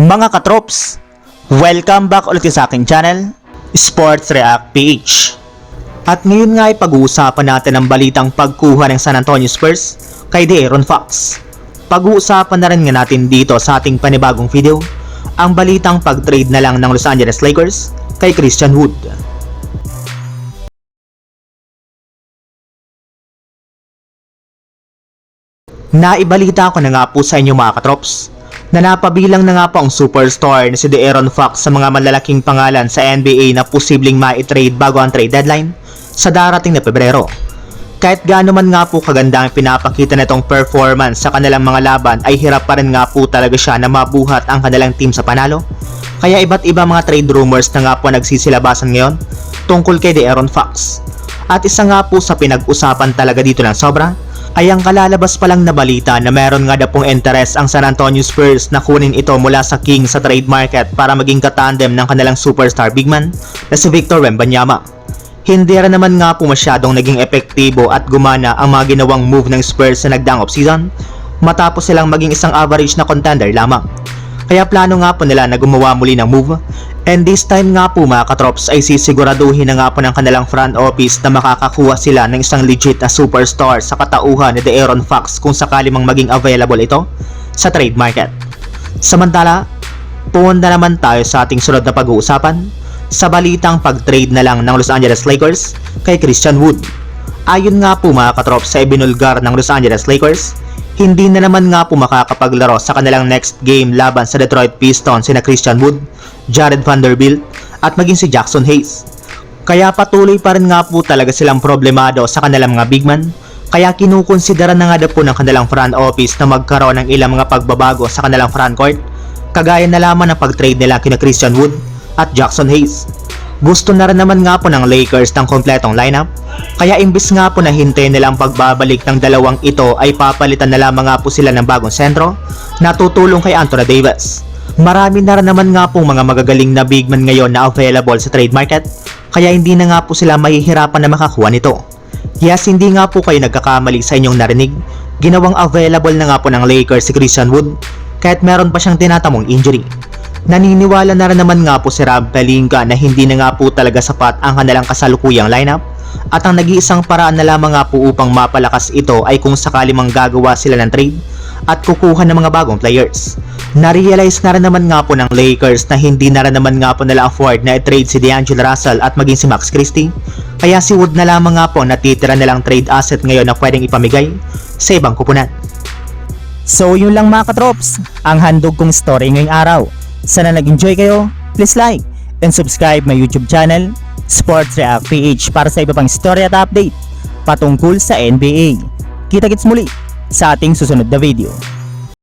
Mga katrops, welcome back ulit sa aking channel, Sports React PH. At ngayon nga ay pag-uusapan natin ang balitang pagkuha ng San Antonio Spurs kay De'Aaron Fox. Pag-uusapan na rin nga natin dito sa ating panibagong video, ang balitang pag-trade na lang ng Los Angeles Lakers kay Christian Wood. Naibalita ko na nga po sa inyo mga katrops na napabilang na nga po ang superstar na si De'Aaron Fox sa mga malalaking pangalan sa NBA na posibleng ma-trade bago ang trade deadline sa darating na Pebrero. Kahit gaano man nga po kaganda ang pinapakita nitong performance sa kanilang mga laban ay hirap pa rin nga po talaga siya na mabuhat ang kanilang team sa panalo. Kaya iba't iba mga trade rumors na nga po nagsisilabasan ngayon tungkol kay De'Aaron Fox. At isa nga po sa pinag-usapan talaga dito ng sobra ay ang kalalabas pa lang na balita na meron nga na pong interes ang San Antonio Spurs na kunin ito mula sa Kings sa trade market para maging katandem ng kanilang superstar big man na si Victor Wembanyama. Hindi rin naman nga po masyadong naging epektibo at gumana ang mga ginawang move ng Spurs sa nagdaang offseason matapos silang maging isang average na contender lamang. Kaya plano nga po nila na gumawa muli ng move, and this time nga po mga katrops ay sisiguraduhin na nga po ng kanilang front office na makakakuha sila ng isang legit na superstar sa katauhan ni De'Aaron Fox kung sakali mang maging available ito sa trade market. Samantala, punta naman tayo sa ating sunod na pag-uusapan sa balitang pag-trade na lang ng Los Angeles Lakers kay Christian Wood. Ayon nga po mga katrops sa ibinulgar ng Los Angeles Lakers, hindi na naman nga po makakapaglaro sa kanilang next game laban sa Detroit Pistons sina Christian Wood, Jared Vanderbilt at maging si Jackson Hayes. Kaya patuloy pa rin nga po talaga silang problemado sa kanilang mga big man, kaya kinukonsidera na nga po ng kanilang front office na magkaroon ng ilang mga pagbabago sa kanilang frontcourt, kagaya na lamang ng pag-trade nila kina Christian Wood at Jackson Hayes. Gusto na rin naman nga po ng Lakers ng kompletong lineup, kaya imbis nga po na hintayin nila ang pagbabalik ng dalawang ito ay papalitan na lamang nga po sila ng bagong sentro na tutulong kay Anthony Davis. Marami na rin naman nga pong mga magagaling na big man ngayon na available sa trade market, kaya hindi na nga po sila mahihirapan na makakuha nito. Yes, hindi nga po kayo nagkakamali sa inyong narinig, ginawang available na nga po ng Lakers si Christian Wood kahit meron pa siyang tinatamong injury. Naniniwala na rin naman nga po si Rob Pelinka na hindi na nga po talaga sapat ang kanilang kasalukuyang lineup, at ang nag-iisang paraan na lamang nga po upang mapalakas ito ay kung sakali mang gagawa sila ng trade at kukuha ng mga bagong players. Na-realize na rin naman nga po ng Lakers na hindi na rin naman nga po nila afford na i-trade si D'Angelo Russell at maging si Max Christie, kaya si Wood na lamang nga po natitira nilang trade asset ngayon na pwedeng ipamigay sa ibang kupunan. So yun lang mga katrops, ang handog kong story ngayong araw. Sana nag-enjoy kayo, please like and subscribe my YouTube channel, Sports React PH, para sa iba pang story at update patungkol sa NBA. Kita-kits muli sa ating susunod na video.